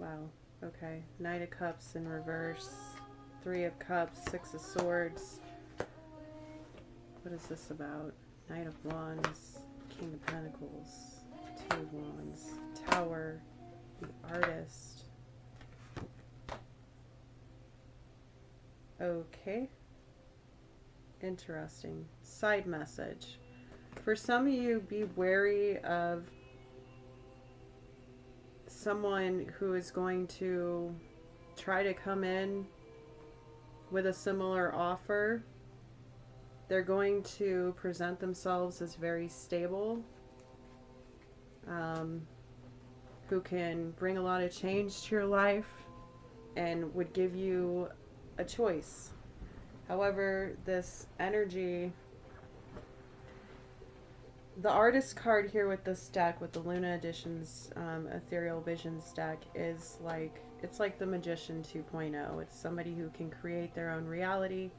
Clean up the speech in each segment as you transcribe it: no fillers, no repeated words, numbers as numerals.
Wow. Okay. Knight of Cups in reverse. 3 of Cups. 6 of Swords. What is this about? Knight of Wands. King of Pentacles. 2 of Wands. Tower. The Artist. Okay. Interesting. Side message. For some of you, be wary of someone who is going to try to come in with a similar offer. They're going to present themselves as very stable, who can bring a lot of change to your life and would give you a choice. However, this energy, the Artist card here with this deck, with the Luna Editions Ethereal Visions deck, is like, it's like the Magician 2.0. It's somebody who can create their own reality.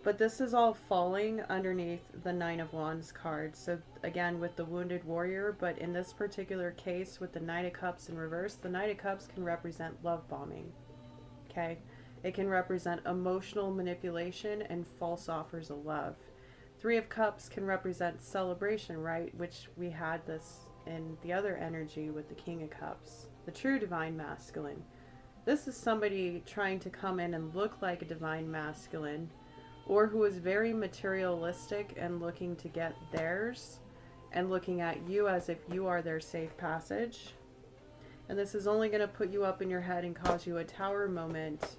But this is all falling underneath the Nine of Wands card. So again, with the Wounded Warrior, but in this particular case with the Knight of Cups in reverse, the Knight of Cups can represent love bombing. Okay? It can represent emotional manipulation and false offers of love. 3 of Cups can represent celebration, right? Which we had this in the other energy with the King of Cups, the true divine masculine. This is somebody trying to come in and look like a divine masculine, or who is very materialistic and looking to get theirs and looking at you as if you are their safe passage. And this is only going to put you up in your head and cause you a tower moment.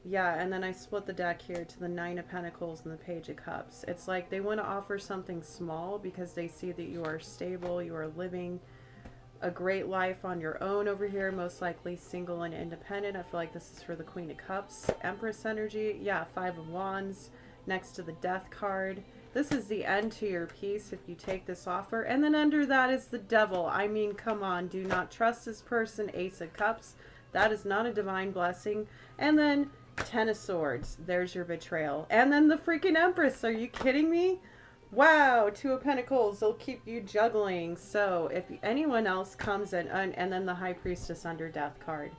Yeah, and then I split the deck here to the 9 of Pentacles and the Page of Cups. It's like they want to offer something small because they see that you are stable, you are living a great life on your own over here, most likely single and independent. I feel like this is for the Queen of Cups. Empress energy. Yeah, 5 of Wands next to the Death card. This is the end to your piece if you take this offer. And then under that is the Devil. I mean, come on. Do not trust this person. Ace of Cups. That is not a divine blessing. And then 10 of Swords. There's your betrayal. And then the freaking Empress. Are you kidding me? Wow, 2 of Pentacles, they'll keep you juggling. So if anyone else comes in, and then the High Priestess under Death card.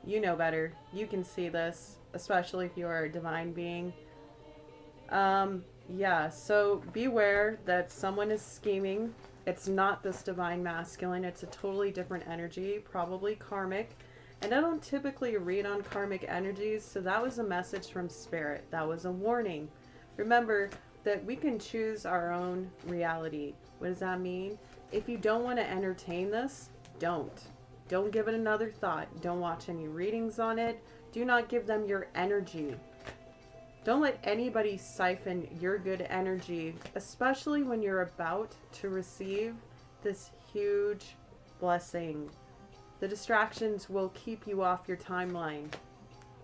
You know better. You can see this, especially if you are a divine being. Yeah, so beware that someone is scheming. It's not this divine masculine. It's a totally different energy, probably karmic. And I don't typically read on karmic energies, so that was a message from Spirit. That was a warning. Remember that we can choose our own reality. What does that mean? If you don't want to entertain this, don't. Don't give it another thought. Don't watch any readings on it. Do not give them your energy. Don't let anybody siphon your good energy, especially when you're about to receive this huge blessing. The distractions will keep you off your timeline.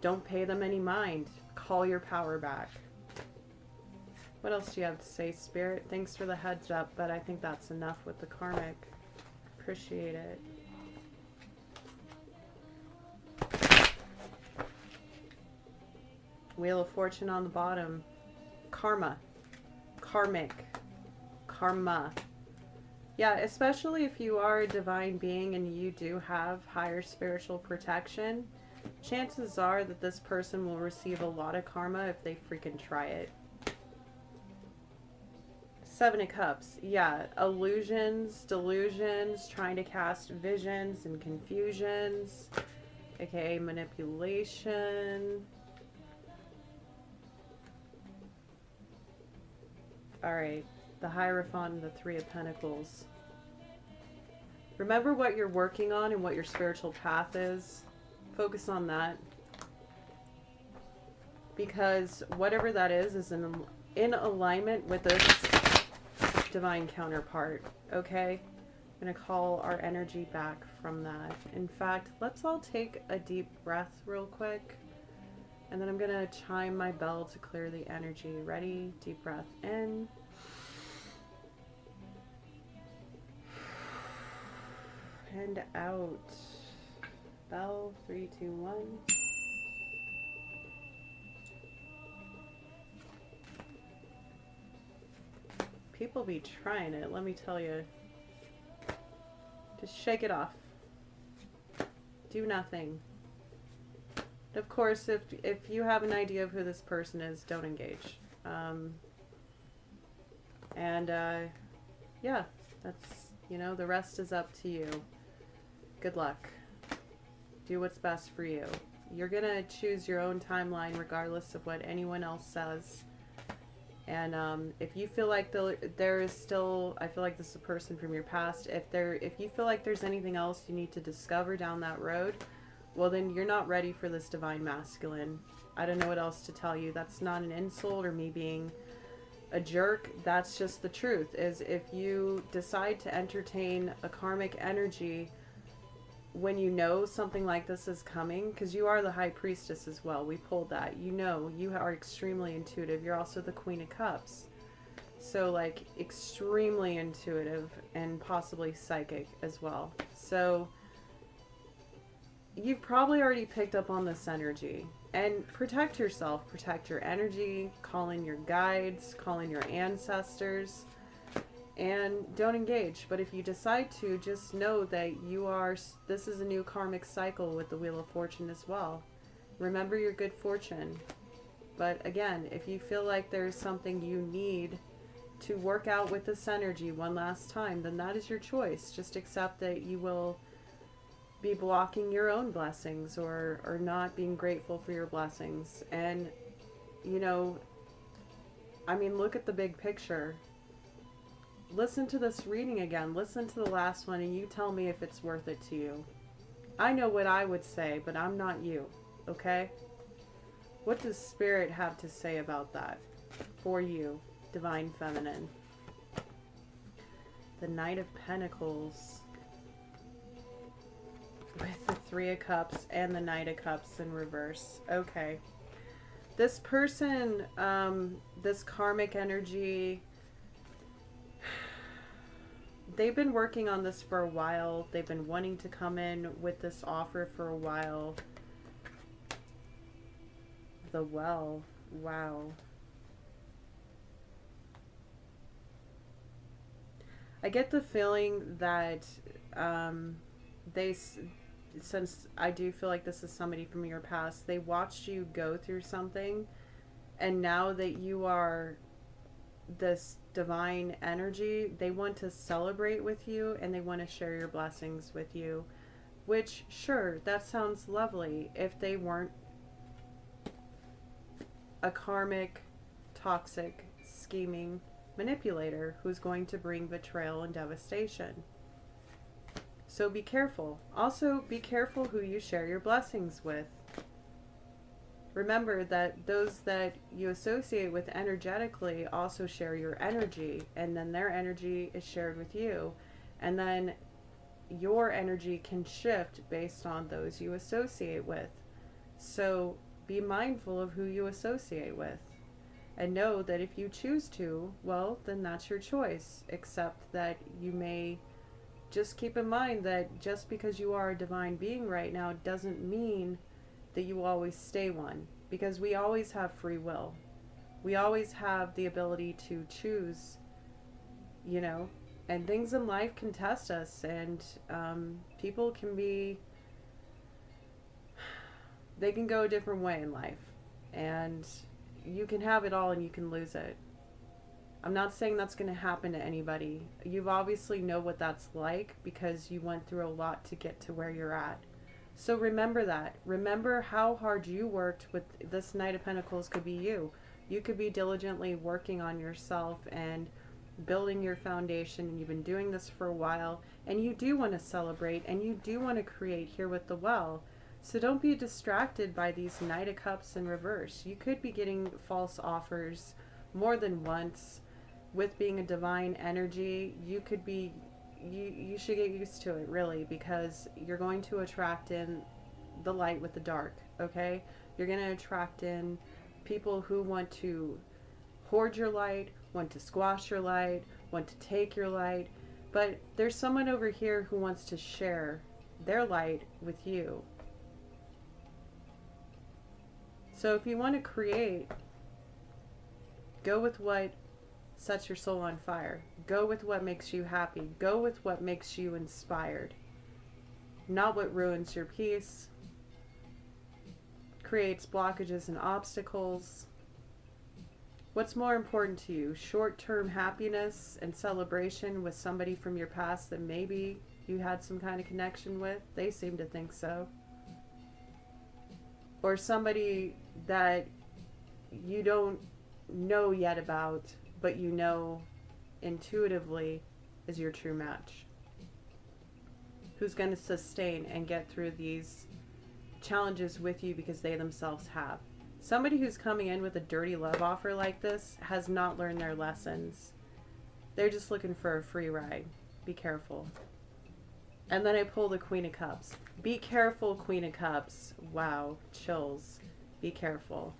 Don't pay them any mind. Call your power back. What else do you have to say, Spirit? Thanks for the heads up, but I think that's enough with the karmic. Appreciate it. Wheel of Fortune on the bottom. Karma. Karmic. Karma. Yeah, especially if you are a divine being and you do have higher spiritual protection, chances are that this person will receive a lot of karma if they freaking try it. 7 of Cups. Yeah, illusions, delusions, trying to cast visions and confusions, aka manipulation. Alright, the Hierophant and the 3 of Pentacles. Remember what you're working on and what your spiritual path is. Focus on that. Because whatever that is in alignment with this divine counterpart. Okay? I'm going to call our energy back from that. In fact, let's all take a deep breath real quick. And then I'm going to chime my bell to clear the energy. Ready? Deep breath in. And out. Bell, 3, 2, 1. People be trying it, let me tell you. Just shake it off. Do nothing. Of course, if you have an idea of who this person is, don't engage. Yeah, that's, the rest is up to you. Good luck. Do what's best for you. You're going to choose your own timeline regardless of what anyone else says. And if you feel like there is still, I feel like this is a person from your past. If you feel like there's anything else you need to discover down that road, well, then you're not ready for this divine masculine. I don't know what else to tell you. That's not an insult or me being a jerk. That's just the truth. Is if you decide to entertain a karmic energy when you know something like this is coming, because you are the high priestess as well. We pulled that. You are extremely intuitive. You're also the Queen of Cups. So, like, extremely intuitive and possibly psychic as well. So, you've probably already picked up on this energy. And protect yourself. Protect your energy. Call in your guides. Call in your ancestors. And don't engage. But if you decide to, just know that this is a new karmic cycle with the Wheel of Fortune as well. Remember your good fortune. But again, if you feel like there's something you need to work out with this energy one last time, then that is your choice. Just accept that you will be blocking your own blessings or not being grateful for your blessings. And, look at the big picture. Listen to this reading again. Listen to the last one and you tell me if it's worth it to you. I know what I would say, but I'm not you, okay? What does Spirit have to say about that for you, Divine Feminine? The Knight of Pentacles with the Three of Cups and the Knight of Cups in reverse. Okay. This person, this karmic energy, they've been working on this for a while. They've been wanting to come in with this offer for a while. The Well. Wow. I get the feeling that since I do feel like this is somebody from your past, they watched you go through something, and now that you are this divine energy, they want to celebrate with you and they want to share your blessings with you, which, sure, that sounds lovely if they weren't a karmic, toxic, scheming manipulator who's going to bring betrayal and devastation. So be careful. Also, be careful who you share your blessings with. Remember that those that you associate with energetically also share your energy, and then their energy is shared with you. And then your energy can shift based on those you associate with. So be mindful of who you associate with. And know that if you choose to, well, then that's your choice. Except that you may just keep in mind that just because you are a divine being right now doesn't mean that you always stay one, because we always have free will. We always have the ability to choose, and things in life can test us, and people they can go a different way in life, and you can have it all and you can lose it. I'm not saying that's going to happen to anybody. You obviously know what that's like because you went through a lot to get to where you're at. So remember that. Remember how hard you worked with this Knight of Pentacles. Could be you. You could be diligently working on yourself and building your foundation, and you've been doing this for a while, and you do want to celebrate and you do want to create here with the Well. So don't be distracted by these Knight of Cups in reverse. You could be getting false offers more than once. With being a divine energy, you could be you should get used to it, really, because you're going to attract in the light with the dark, okay? You're going to attract in people who want to hoard your light, want to squash your light, want to take your light, but there's someone over here who wants to share their light with you. So if you want to create, go with what sets your soul on fire. Go with what makes you happy. Go with what makes you inspired. not what ruins your peace, creates blockages and obstacles. What's more important to you? Short-term happiness and celebration with somebody from your past that maybe you had some kind of connection with? They seem to think so. Or somebody that you don't know yet about, but you know intuitively is your true match. Who's going to sustain and get through these challenges with you because they themselves have. Somebody who's coming in with a dirty love offer like this has not learned their lessons. They're just looking for a free ride. Be careful. And then I pull the Queen of Cups. Be careful, Queen of Cups. Wow, chills. Be careful.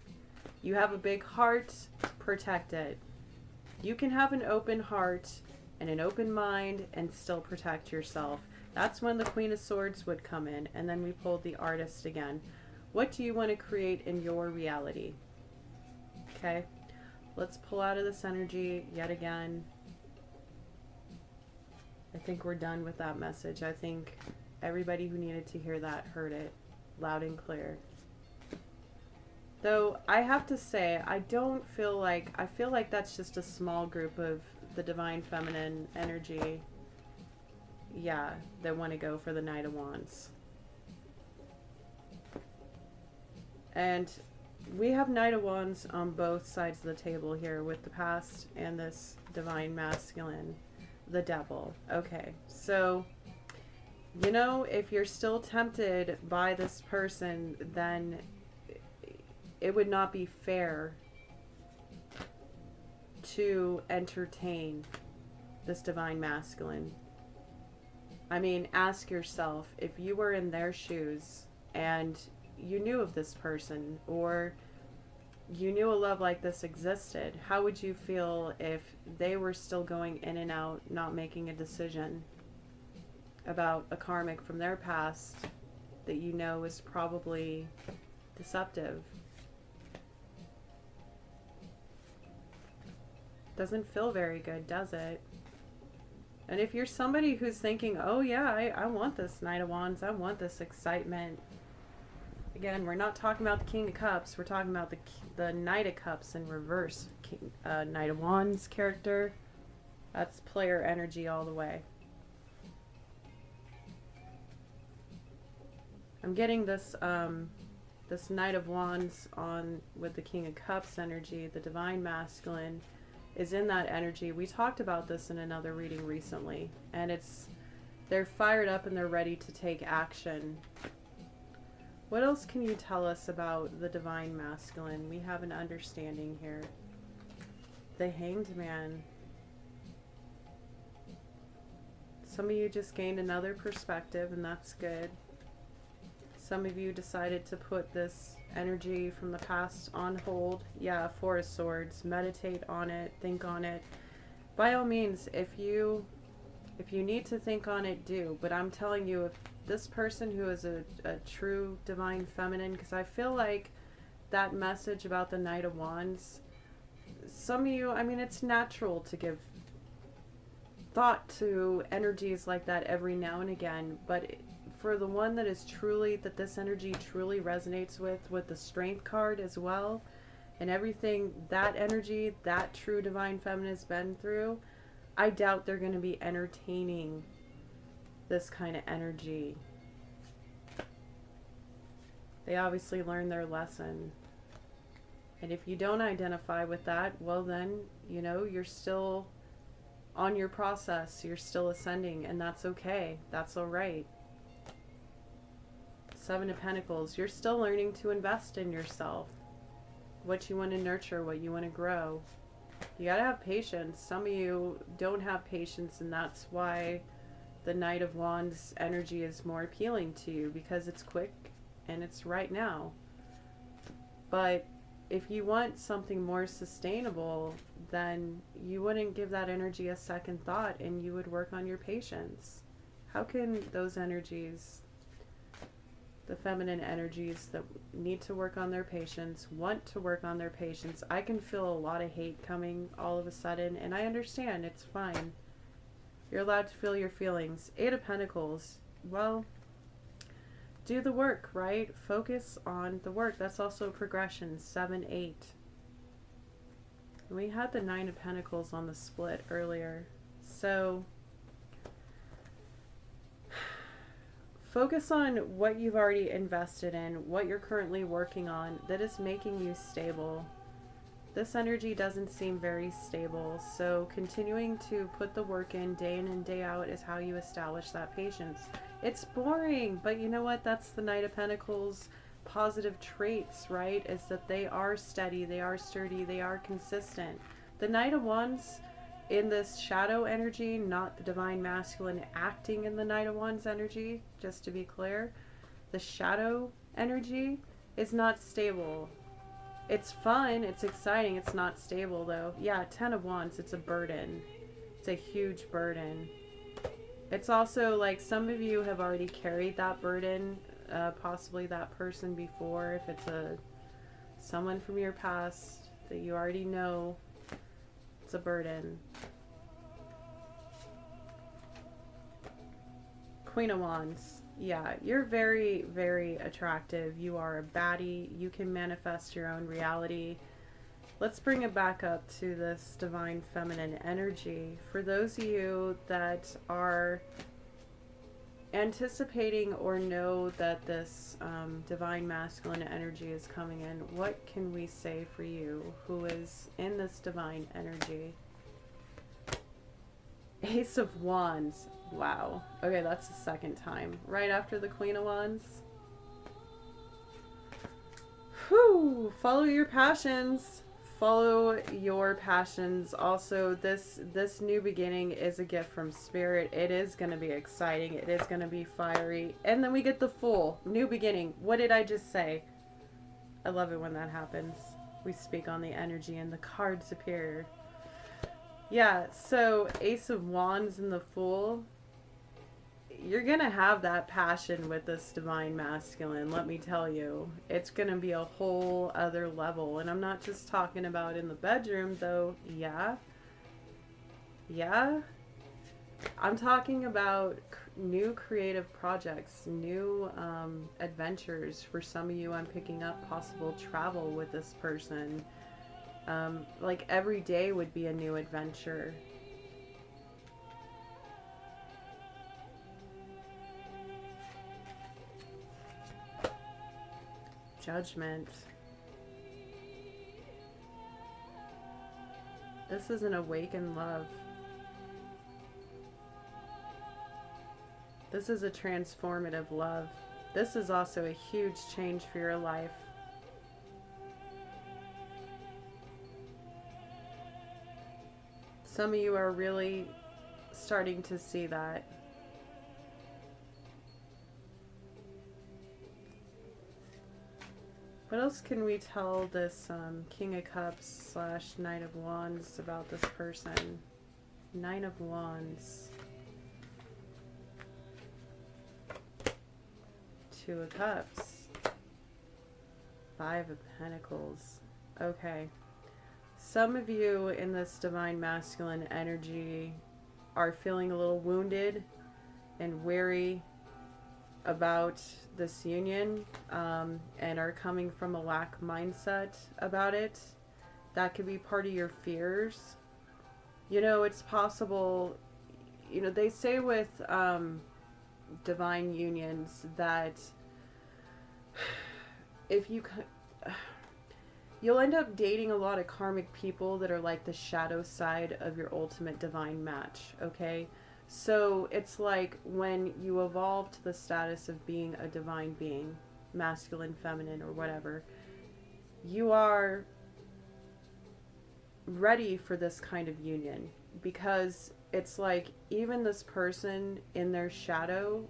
You have a big heart, protect it. You can have an open heart and an open mind and still protect yourself. That's when the Queen of Swords would come in. And then we pulled the Artist again. What do you want to create in your reality? Okay, let's pull out of this energy yet again. I think we're done with that message. I think everybody who needed to hear that heard it loud and clear. Though I have to say, I feel like that's just a small group of the divine feminine energy, yeah, that want to go for the Knight of Wands. And we have Knight of Wands on both sides of the table here with the past and this divine masculine, the devil. Okay, so, you know, if you're still tempted by this person, then it would not be fair to entertain this divine masculine. I mean, ask yourself, if you were in their shoes and you knew of this person, or you knew a love like this existed, how would you feel if they were still going in and out, not making a decision about a karmic from their past that you know is probably deceptive? Doesn't feel very good, does it? And if you're somebody who's thinking, oh yeah, I want this Knight of Wands, I want this excitement. Again, we're not talking about the King of Cups. We're talking about the Knight of Cups in reverse. Knight of Wands character. That's player energy all the way. I'm getting this this Knight of Wands on with the King of Cups energy. The divine masculine is in that energy. We talked about this in another reading recently, and they're fired up and they're ready to take action. What else can you tell us about the divine masculine? We have an understanding here. The Hanged Man. Some of you just gained another perspective, and that's good. Some of you decided to put this energy from the past on hold. Yeah, Four of Swords. Meditate on it. Think on it. By all means, if you need to think on it, do. But I'm telling you, if this person who is a true divine feminine, because I feel like that message about the Knight of Wands, some of you, I mean, it's natural to give thought to energies like that every now and again, but for the one that is truly, that this energy truly resonates with the Strength card as well, and everything that energy, that true divine feminine has been through, I doubt they're going to be entertaining this kind of energy. They obviously learned their lesson. And if you don't identify with that, well then, you know, you're still on your process. You're still ascending, and that's okay. That's all right. Seven of Pentacles. You're still learning to invest in yourself. What you want to nurture, what you want to grow. You got to have patience. Some of you don't have patience, and that's why the Knight of Wands energy is more appealing to you, because it's quick and it's right now. But if you want something more sustainable, then you wouldn't give that energy a second thought, and you would work on your patience. How can those energies, the feminine energies that need to work on their patience, want to work on their patience? I can feel a lot of hate coming all of a sudden, and I understand. It's fine. You're allowed to feel your feelings. Eight of Pentacles. Well, do the work, right? Focus on the work. That's also progression, 7, 8. We had the 9 of Pentacles on the split earlier. So focus on what you've already invested in, what you're currently working on that is making you stable. This energy doesn't seem very stable, so continuing to put the work in and day out is how you establish that patience. It's boring, but you know what? That's the Knight of Pentacles positive traits, right? Is that they are steady, they are sturdy, they are consistent. The Knight of Wands in this shadow energy, not the divine masculine acting in the Knight of Wands energy, just to be clear. The shadow energy is not stable. It's fun, it's exciting, it's not stable though. Yeah, 10 of Wands, it's a burden. It's a huge burden. It's also like some of you have already carried that burden, possibly that person before, if it's someone from your past that you already know. It's a burden. Queen of Wands. Yeah, you're very, very attractive. You are a baddie. You can manifest your own reality. Let's bring it back up to this divine feminine energy. For those of you that are anticipating or know that this divine masculine energy is coming in, what can we say for you who is in this divine energy? Ace of Wands. Wow. Okay, that's the second time. Right after the Queen of Wands. Whew. Follow your passions. Follow your passions. Also, this new beginning is a gift from Spirit. It is going to be exciting. It is going to be fiery. And then we get the Fool. New beginning. What did I just say? I love it when that happens. We speak on the energy and the cards appear. Yeah, so Ace of Wands and the Fool. You're going to have that passion with this divine masculine, let me tell you. It's going to be a whole other level. And I'm not just talking about in the bedroom, though. Yeah. Yeah. I'm talking about new creative projects, new adventures. For some of you, I'm picking up possible travel with this person. Like every day would be a new adventure. Judgment. This is an awakened love. This is a transformative love. This is also a huge change for your life. Some of you are really starting to see that. What else can we tell this King of Cups / Knight of Wands about this person? Nine of Wands. 2 of Cups. 5 of Pentacles. Okay. Some of you in this divine masculine energy are feeling a little wounded and weary about this union, and are coming from a lack mindset about it. That could be part of your fears. You know, it's possible, you know, they say with divine unions that if you you'll end up dating a lot of karmic people that are like the shadow side of your ultimate divine match, okay? So it's like when you evolve to the status of being a divine being, masculine, feminine, or whatever, you are ready for this kind of union, because it's like even this person in their shadow,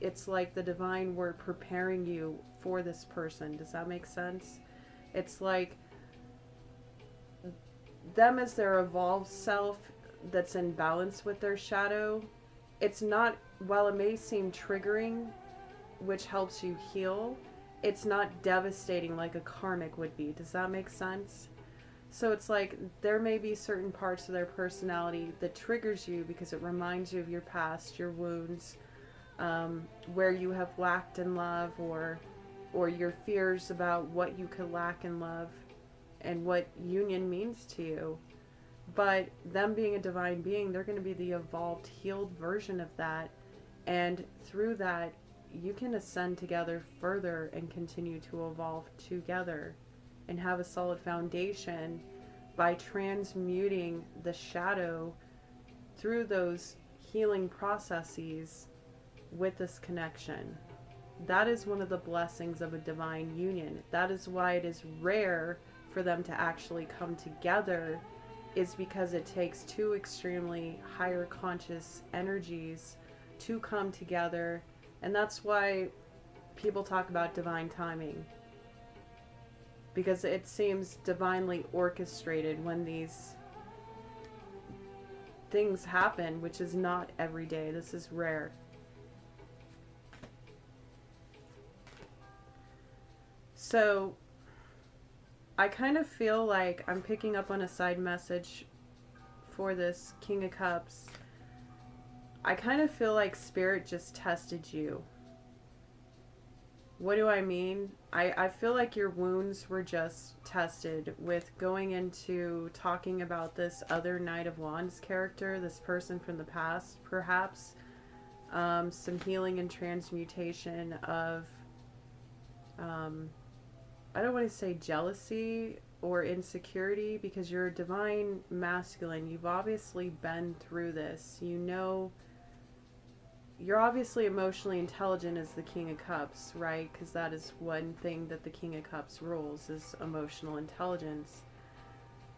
it's like the divine were preparing you for this person. Does that make sense? It's like them as their evolved self that's in balance with their shadow. It's not, while it may seem triggering, which helps you heal, it's not devastating like a karmic would be. Does that make sense? So it's like there may be certain parts of their personality that triggers you because it reminds you of your past, your wounds, where you have lacked in love, or your fears about what you could lack in love and what union means to you. But them being a divine being, they're going to be the evolved, healed version of that. And through that, you can ascend together further and continue to evolve together and have a solid foundation by transmuting the shadow through those healing processes with this connection. That is one of the blessings of a divine union. That is why it is rare for them to actually come together, is because it takes two extremely higher conscious energies to come together. And that's why people talk about divine timing, because it seems divinely orchestrated when these things happen, which is not every day. This is rare. So I kind of feel like I'm picking up on a side message for this King of Cups. I kind of feel like Spirit just tested you. What do I mean? I feel like your wounds were just tested with going into talking about this other Knight of Wands character, this person from the past, perhaps. Some healing and transmutation of, I don't want to say jealousy or insecurity, because you're a divine masculine. You've obviously been through this. You know, you're obviously emotionally intelligent as the King of Cups, right? Because that is one thing that the King of Cups rules, is emotional intelligence.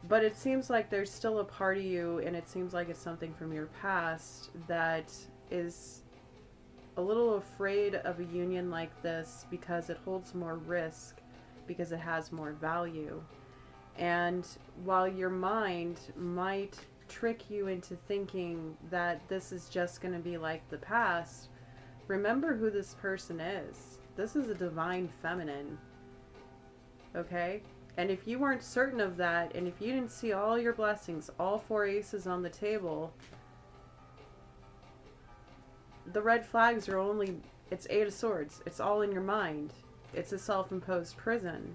But it seems like there's still a part of you, and it seems like it's something from your past, that is a little afraid of a union like this because it holds more risk, because it has more value. And while your mind might trick you into thinking that this is just going to be like the past, remember who this person is. This is a divine feminine. Okay? And if you weren't certain of that, and if you didn't see all your blessings, all four aces on the table, the red flags are only, it's Eight of Swords. It's all in your mind. It's a self-imposed prison,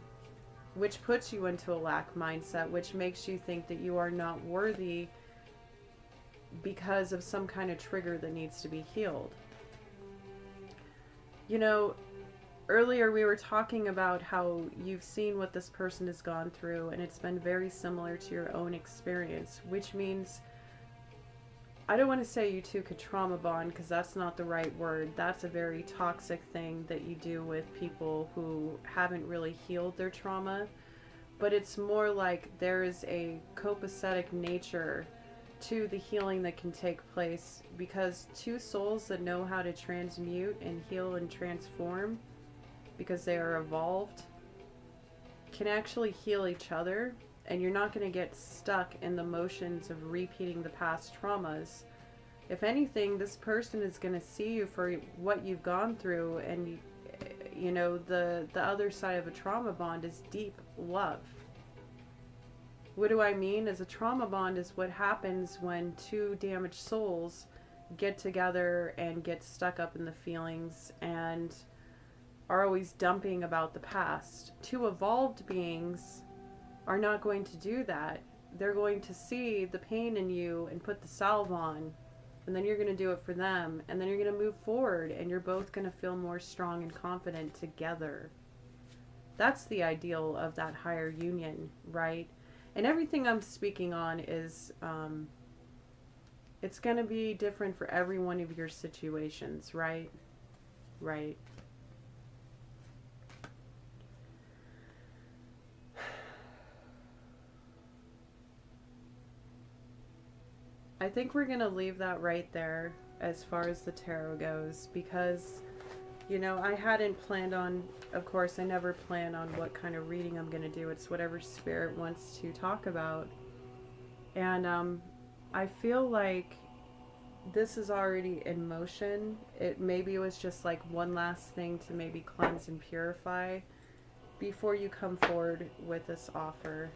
which puts you into a lack mindset, which makes you think that you are not worthy because of some kind of trigger that needs to be healed. You know, earlier we were talking about how you've seen what this person has gone through, and it's been very similar to your own experience, which means, I don't want to say you two could trauma bond, because that's not the right word. That's a very toxic thing that you do with people who haven't really healed their trauma. But it's more like there is a copacetic nature to the healing that can take place, because two souls that know how to transmute and heal and transform, because they are evolved, can actually heal each other. And you're not going to get stuck in the motions of repeating the past traumas. If anything, this person is going to see you for what you've gone through. And, you know, the other side of a trauma bond is deep love. What do I mean? As a trauma bond is what happens when two damaged souls get together and get stuck up in the feelings and are always dumping about the past. Two evolved beings are not going to do that. They're going to see the pain in you and put the salve on, and then you're going to do it for them, and then you're going to move forward, and you're both going to feel more strong and confident together. That's the ideal of that higher union, right? And everything I'm speaking on is, it's going to be different for every one of your situations, right? Right. I think we're going to leave that right there as far as the tarot goes, because, you know, I hadn't planned on, of course, I never plan on what kind of reading I'm going to do. It's whatever Spirit wants to talk about. And I feel like this is already in motion. Maybe it was just like one last thing to maybe cleanse and purify before you come forward with this offer.